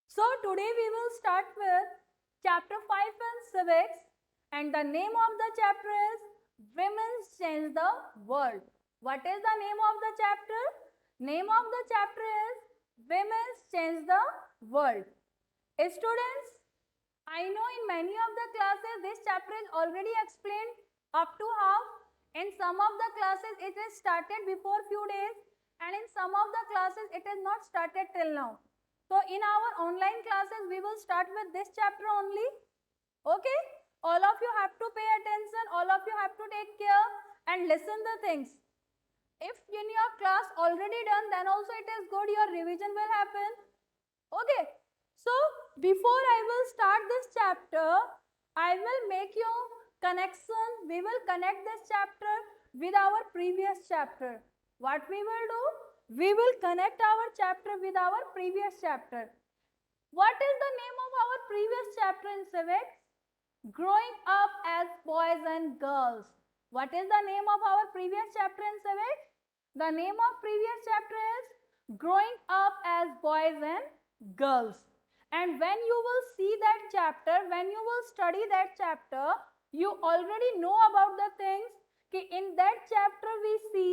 So today we will start with chapter 5 in civics, and the name of the chapter is Women Change the World. What is the name of the chapter? Name of the chapter is Women Change the World. Students, I know in many of the classes this chapter is already explained up to half. In some of the classes it is started before few days, and in some of the classes it is not started till now. So in our online classes we will start with this chapter only. Okay? All of you have to pay attention, all of you have to take care and listen the things. If in your class already done, then also it is good, your revision will happen. Okay, so before I will start this chapter, I will make you connection. We will connect this chapter with our previous chapter. What we will do? We will connect our chapter with our previous chapter. What is the name of our previous chapter in civics? Growing up as boys and girls. What is the name of our previous chapter in civics? The name of previous chapter is Growing Up as Boys and Girls. And when you will see that chapter, when you will study that chapter, you already know about the things. In that chapter we see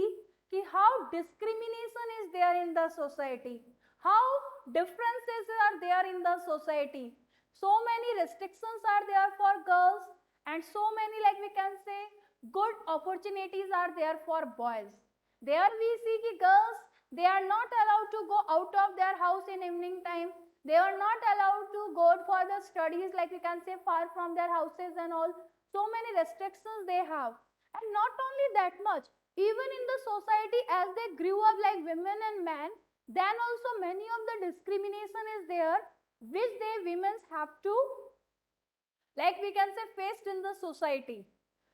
how discrimination is there in the society, how differences are there in the society. So many restrictions are there for girls, and so many, like we can say, good opportunities are there for boys. There we see ki girls, they are not allowed to go out of their house in evening time. They are not allowed to go for the studies, like we can say, far from their houses and all. So many restrictions they have. And not only that much, even in the society as they grew up like women and men, then also many of the discrimination is there which they women have to, like we can say, faced in the society.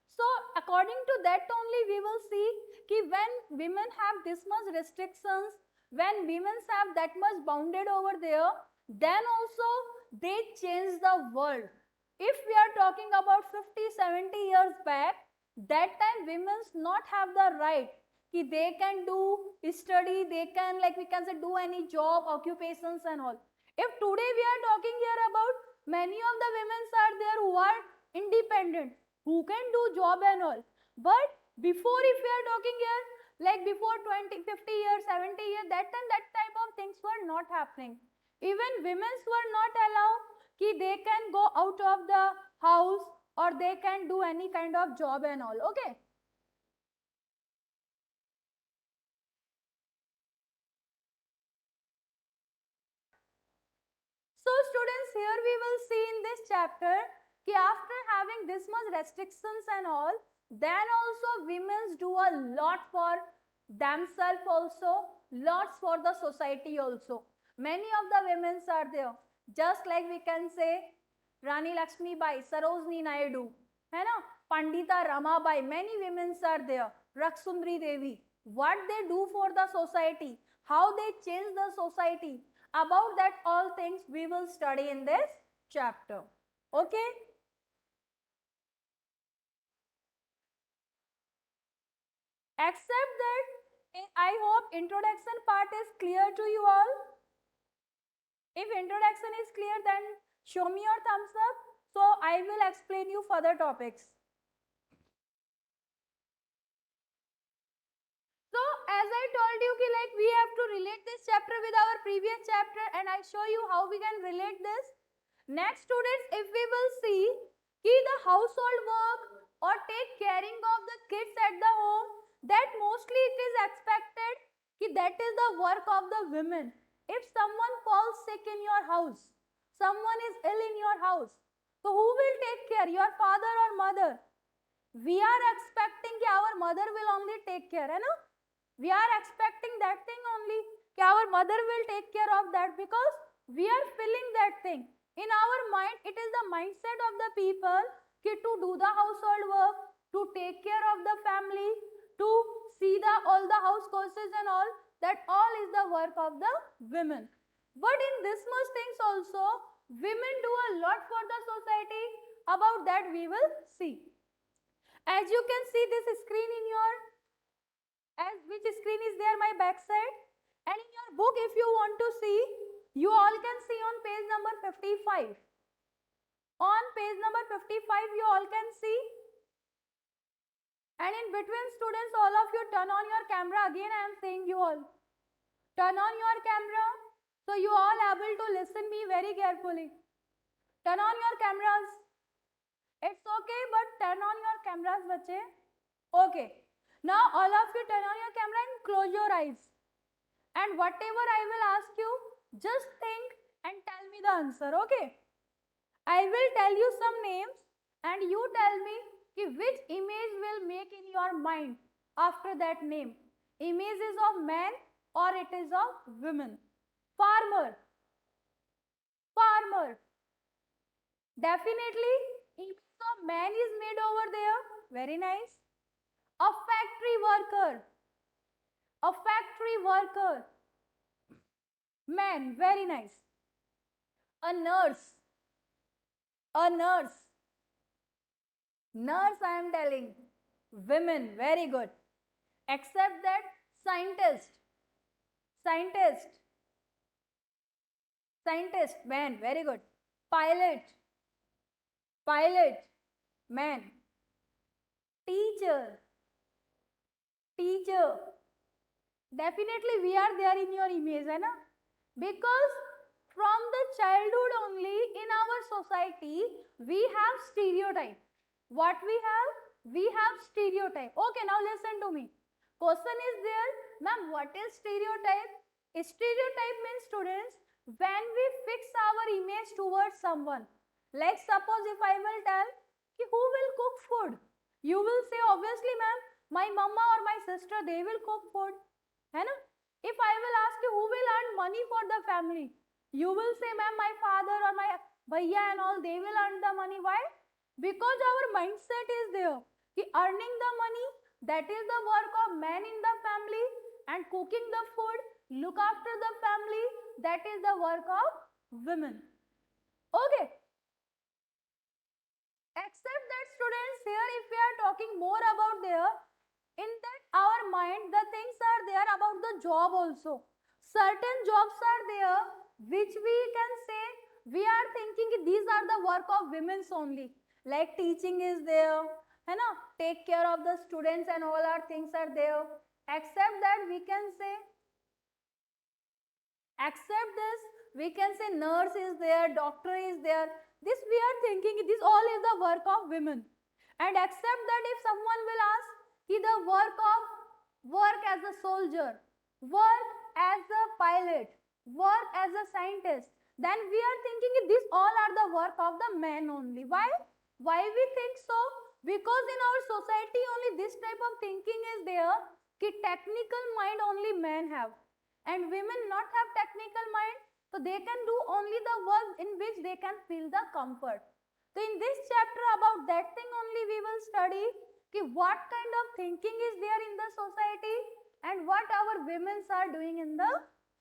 So according to that only we will see ki when women have this much restrictions, when women have that much bounded over there, then also they change the world. If we are talking about 50-70 years back, that time women not have the right ki they can do study, they can, like we can say, do any job, occupations and all. If today we are talking here about many of the women are there who are independent, who can do job and all. But before, if we are talking here, like before 20, 50 years, 70 years, that time that type of things were not happening. Even women were not allowed कि they can go out of the house or they can do any kind of job and all. Okay. So students, here we will see in this chapter कि after having this much restrictions and all, then also women do a lot for themselves also, lots for the society also. Many of the women are there, just like we can say Rani Lakshmi Bai, Sarojini Naidu, है ना, Pandita Ramabai, many women are there, Raksundri Devi. What they do for the society, how they change the society, about that all things we will study in this chapter. Okay. Except that I hope introduction part is clear to you all. If introduction is clear, then show me your thumbs up, so I will explain you further topics. So as I told you ki like we have to relate this chapter with our previous chapter, and I show you how we can relate this. Next students, if we will see ki the household work or take caring of the kids at the home, that mostly it is expected ki that is the work of the women. If someone falls sick in your house, someone is ill in your house, so who will take care, your father or mother? We are expecting कि our mother will only take care, है ना? We are expecting that thing only, कि our mother will take care of that, because we are feeling that thing. In our mind, it is the mindset of the people कि to do the household work, to take care of the family, to see the all the house courses and all, that all is the work of the women. But in this much things also, women do a lot for the society. About that we will see. As you can see this screen in your, as which screen is there, my back side, and in your book if you want to see, you all can see on page number 55. On page number 55, you all can see. And in between, students, all of you turn on your camera. Again, I am saying you all. Turn on your camera. So you all able to listen me very carefully. Turn on your cameras. It's okay, but turn on your cameras, bache. Okay. Now all of you turn on your camera and close your eyes. And whatever I will ask you, just think and tell me the answer, okay? I will tell you some names and you tell me which image will make in your mind after that name. Image is of man or it is of women. Farmer. Farmer. Definitely, image of man is made over there. Very nice. A factory worker. A factory worker. Man, very nice. A nurse. A nurse. Nurse, I am telling. Women, very good. Except that, scientist. Scientist. Scientist, man, very good. Pilot. Pilot, man. Teacher. Teacher. Definitely we are there in your image, hai na? Because from the childhood only in our society, we have stereotype. What we have? We have stereotype. Okay, now listen to me. Question is there, ma'am, what is stereotype? Stereotype means, students, when we fix our image towards someone. Like suppose if I will tell, who will cook food? You will say, obviously ma'am, my mama or my sister, they will cook food. Hai na? If I will ask you, who will earn money for the family? You will say, ma'am, my father or my bhaiya and all, they will earn the money. Why? Because our mindset is there. Earning the money, that is the work of man in the family, and cooking the food, look after the family, that is the work of women. Okay. Except that, students, here if we are talking more about there, in that our mind, the things are there about the job also. Certain jobs are there which we can say we are thinking these are the work of women's only. Like teaching is there, hai na? Take care of the students and all our things are there. Except that we can say, except this, we can say nurse is there, doctor is there. This we are thinking this all is the work of women. And except that if someone will ask, the work as a soldier, work as a pilot, work as a scientist, then we are thinking these all are the work of the men only. Why? Why we think so? Because in our society only this type of thinking is there, technical mind only men have. And women not have technical mind, so they can do only the work in which they can feel the comfort. So in this chapter about that thing only we will study what kind of thinking is there in the society and what our women are doing in the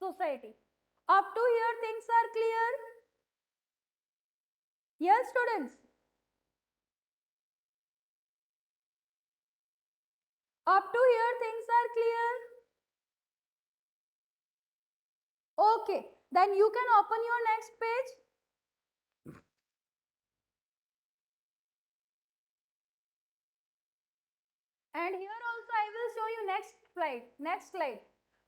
society. Up to here things are clear? Yes, students? Up to here things are clear? Okay, then you can open your next page. And here also I will show you next slide. Next slide.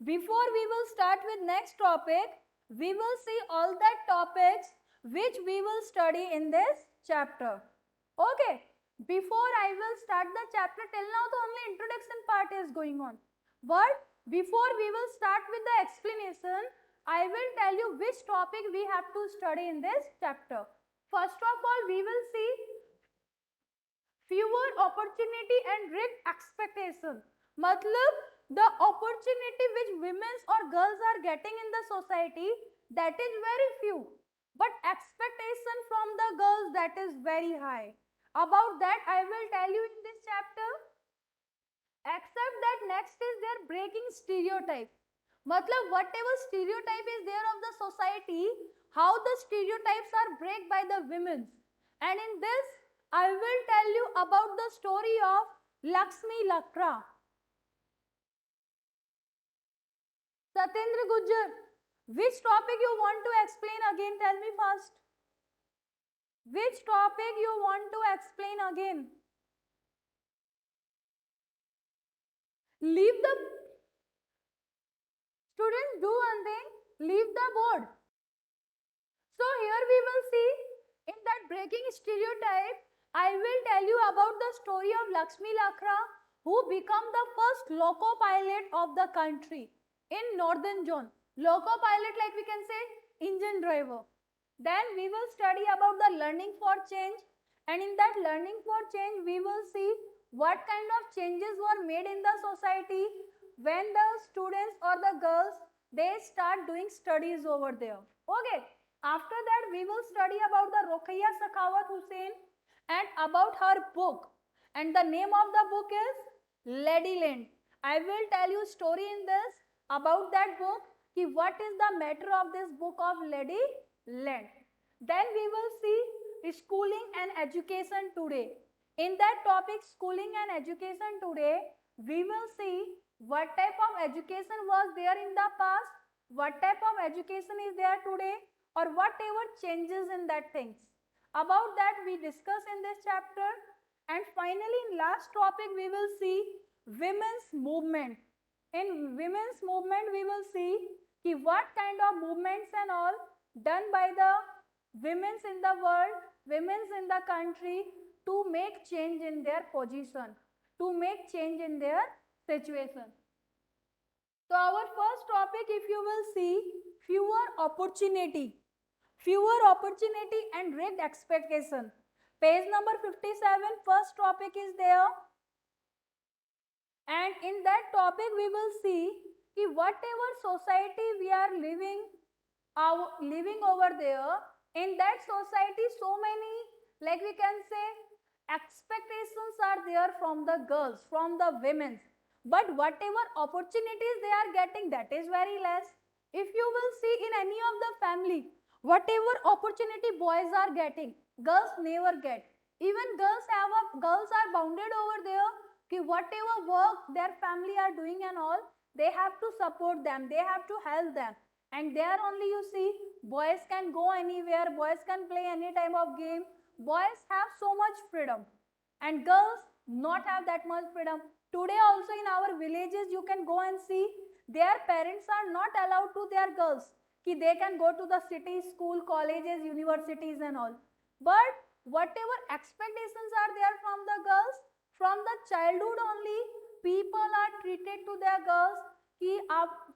Before we will start with next topic, we will see all the topics which we will study in this chapter. Okay. Before I will start the chapter, till now the only introduction part is going on. But before we will start with the explanation, I will tell you which topic we have to study in this chapter. First of all, we will see fewer opportunity and great expectation. Matlab, the opportunity which women or girls are getting in the society, that is very few. But expectation from the girls, that is very high. About that I will tell you in this chapter. Except that next is their breaking stereotype. Matlab, whatever stereotype is there of the society, how the stereotypes are break by the women. And in this, I will tell you about the story of Lakshmi Lakra. Satyendra Gujjar, which topic you want to explain again? Tell me first? Which topic you want to explain again? Leave the students, do one thing, leave the board. So here we will see in that breaking stereotype, I will tell you about the story of Lakshmi Lakra, who became the first loco pilot of the country in northern zone. Loco pilot, like we can say engine driver. Then we will study about the learning for change, and in that learning for change we will see what kind of changes were made in the society when the students or the girls they start doing studies over there. Okay. After that we will study about the Rokeya Sakhawat Hussain and about her book, and the name of the book is Ladyland. I will tell you story in this about that book, ki what is the matter of this book of Ladyland. Then we will see schooling and education today. In that topic schooling and education today, we will see what type of education was there in the past, what type of education is there today, or whatever changes in that things. About that we discuss in this chapter. And finally in last topic we will see women's movement. In women's movement we will see ki what kind of movements and all done by the women's in the world, women's in the country to make change in their position, to make change in their situation. So our first topic, if you will see, fewer opportunity and rigged expectation. Page number 57, first topic is there. And in that topic we will see कि whatever society we are living over there, in that society so many, like we can say, expectations are there from the girls, from the women. But whatever opportunities they are getting, that is very less. If you will see in any of the family, whatever opportunity boys are getting, girls never get. Even girls are bounded over there कि whatever work their family are doing and all, they have to support them, they have to help them. And there only you see, boys can go anywhere, boys can play any type of game, boys have so much freedom. And girls not have that much freedom. Today also in our villages you can go and see, their parents are not allowed to their girls कि they can go to the city, school, colleges, universities and all. But whatever expectations are there from the girls, from the childhood only, people are treated to their girls कि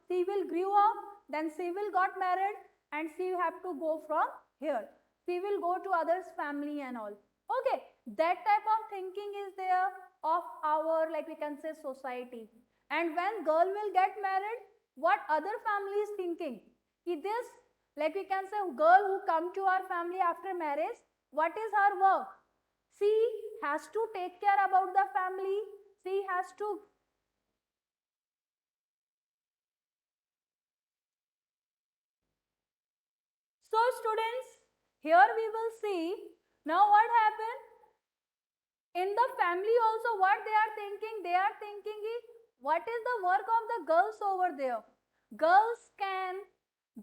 she will grow up, then she will got married and she have to go from here. She will go to others' family and all. Okay, that type of thinking is there of our, like we can say, society. And when girl will get married, what other family is thinking? Ki this, like we can say, girl who come to our family after marriage, what is her work? She has to take care about the family. She has to So students, here we will see now what happened. In the family also what they are thinking is what is the work of the girls over there. Girls can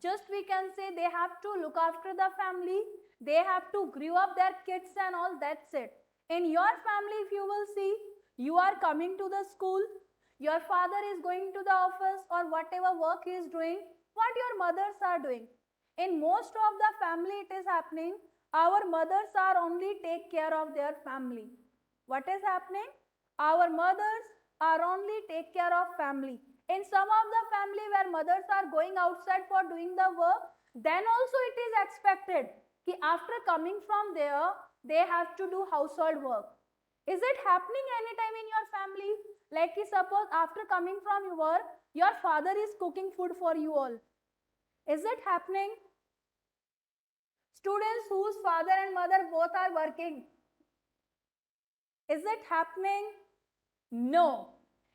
just, we can say, they have to look after the family, they have to grow up their kids and all, that's it. In your family if you will see, you are coming to the school, your father is going to the office or whatever work he is doing, what your mothers are doing. In most of the family it is happening, our mothers are only take care of their family. What is happening? Our mothers are only take care of family. In some of the family where mothers are going outside for doing the work, then also it is expected that after coming from there, they have to do household work. Is it happening anytime in your family? Like suppose after coming from work, your father is cooking food for you all. Is it happening? Students whose father and mother both are working. Is it happening? No.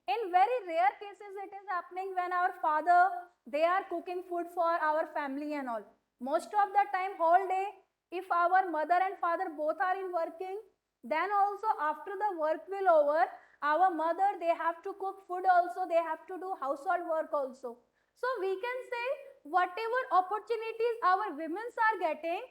In very rare cases it is happening when our father, they are cooking food for our family and all. Most of the time, whole day, if our mother and father both are in working, then also after the work will over, our mother, they have to cook food also, they have to do household work also. So we can say whatever opportunities our women are getting,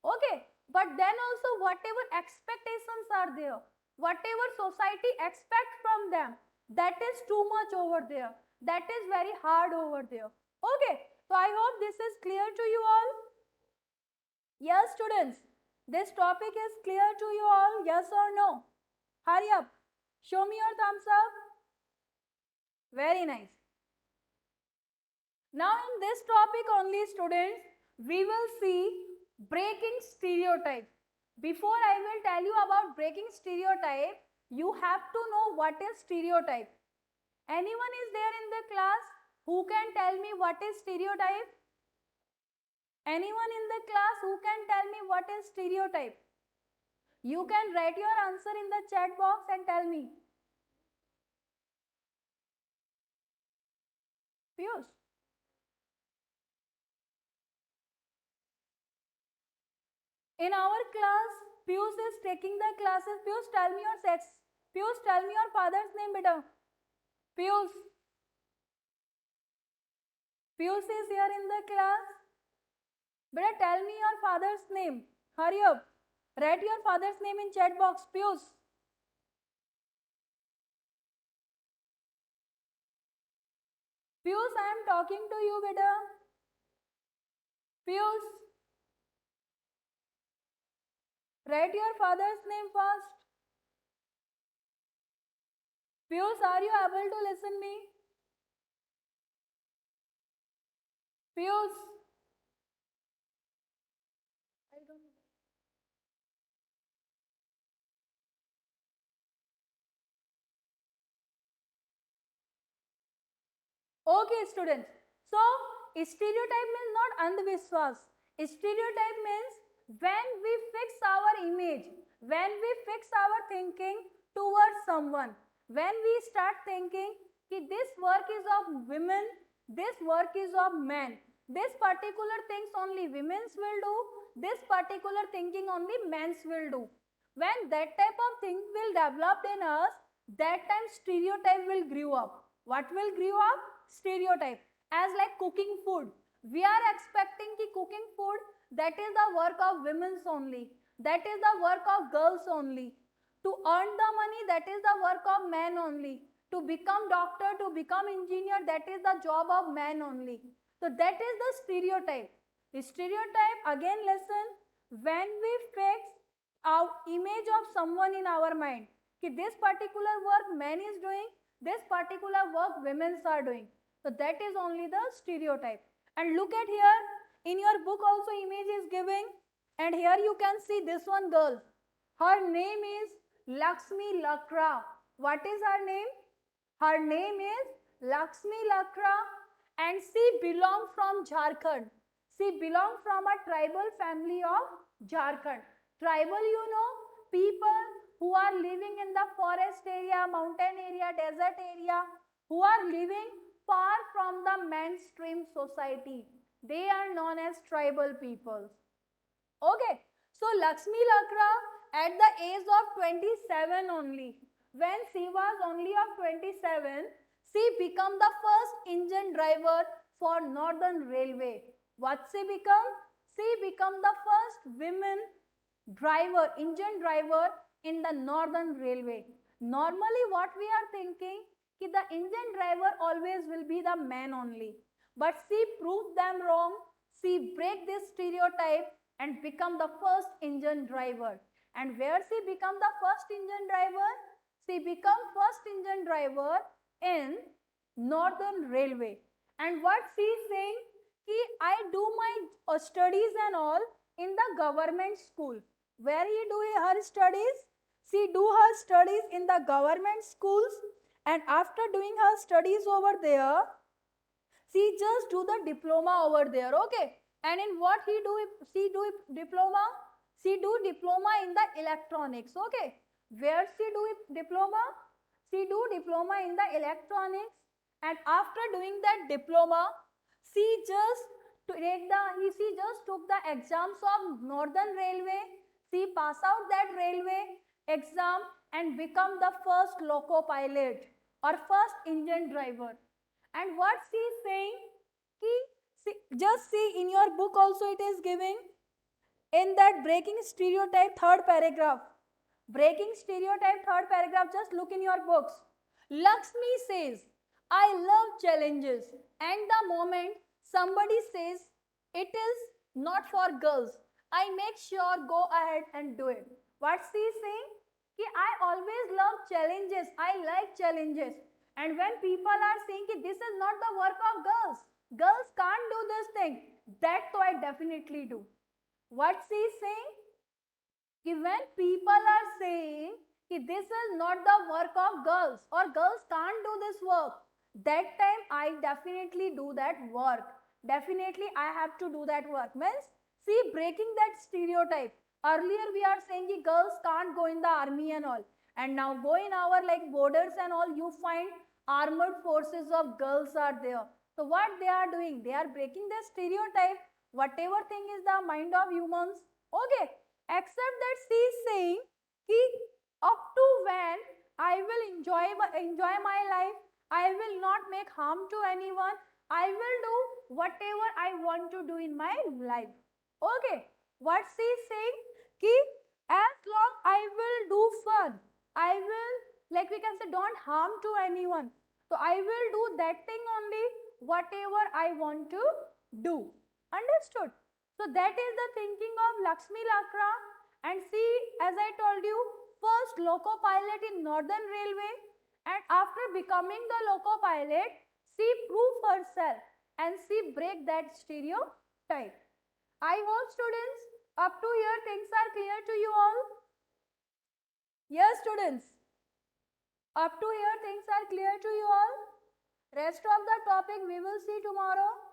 Okay, but then also whatever expectations are there, whatever society expects from them, that is too much over there, that is very hard over there. Okay, so I hope this is clear to you all. Yes students, this topic is clear to you all, yes or no? Hurry up, show me your thumbs up. Very nice. Now in this topic only students, we will see breaking stereotype. Before I will tell you about breaking stereotype, you have to know what is stereotype. Anyone is there in the class who can tell me what is stereotype? Anyone in the class who can tell me what is stereotype? You can write your answer in the chat box and tell me. Piyush. In our class, Piyush is taking the classes. Piyush, tell me your sex. Piyush, tell me your father's name, beta. Piyush. Piyush is here in the class. Beta, tell me your father's name. Hurry up. Write your father's name in chat box. Piyush. Piyush, I am talking to you, beta. Piyush. Write your father's name first. Piyush, are you able to listen me? Piyush. I don't know. Okay, students. So, stereotype means not andhvishwas. Stereotype means when we fix our image, when we fix our thinking towards someone, when we start thinking that this work is of women, this work is of men, this particular things only women's will do, this particular thinking only men's will do. When that type of thing will develop in us, that time stereotype will grow up. What will grow up? Stereotype. As like cooking food, we are expecting ki cooking food, that is the work of women's only, that is the work of girls only. To earn the money, that is the work of men only. To become doctor, to become engineer, that is the job of men only. So that is the stereotype. The stereotype, again listen, when we fix our image of someone in our mind, कि this particular work man is doing, this particular work women are doing. So that is only the stereotype. And look at here, in your book also image is giving, and here you can see this one girl. Her name is Lakshmi Lakra. What is her name? Her name is Lakshmi Lakra, and she belongs from Jharkhand. She belongs from a tribal family of Jharkhand. Tribal, you know, people who are living in the forest area, mountain area, desert area, who are living far from the mainstream society. They are known as tribal peoples. Okay, so Lakshmi Lakra at the age of 27 only, when she was only of 27, she became the first engine driver for Northern Railway. What she become? She became the first women driver, engine driver in the Northern Railway. Normally what we are thinking, कि the engine driver always will be the man only. But she proved them wrong. She break this stereotype and become the first engine driver. And where she become the first engine driver? She become first engine driver in Northern Railway. And what she is saying, कि I do my studies and all in the government school. Where he do her studies? She do her studies in the government schools, and after doing her studies over there, she just do the diploma over there, okay? And in what he do, she do diploma? She do diploma in the electronics, okay? Where she do diploma? She do diploma in the electronics, and after doing that diploma, she just took the exams of Northern Railway. She passed out that railway exam and become the first loco pilot or first engine driver. And what she is saying, just see in your book also it is giving, in that breaking stereotype third paragraph. Breaking stereotype third paragraph, just look in your books. Lakshmi says, I love challenges. And the moment somebody says it is not for girls, I make sure go ahead and do it. What's she saying? Ki I always love challenges. I like challenges. And when people are saying ki this is not the work of girls, girls can't do this thing, that so I definitely do. What she is saying? Ki when people are saying ki this is not the work of girls or girls can't do this work, that time I definitely do that work. Definitely I have to do that work. Means, see, breaking that stereotype. Earlier we are saying ki girls can't go in the army and all. And now go in our like borders and all, you find armored forces of girls are there. So what they are doing? They are breaking the stereotype. Whatever thing is the mind of humans. Okay. Except that she is saying ki up to when I will enjoy my life, I will not make harm to anyone, I will do whatever I want to do in my life. Okay, what she is saying ki as long I will do fun, I will, like we can say, don't harm to anyone. So I will do that thing only whatever I want to do. Understood? So that is the thinking of Lakshmi Lakra. And see, as I told you, first loco pilot in Northern Railway, and after becoming the loco pilot, she proved herself and she break that stereotype. I hope students, up to here things are clear to you all. Yes students, up to here things are clear to you all. Rest of the topic we will see tomorrow.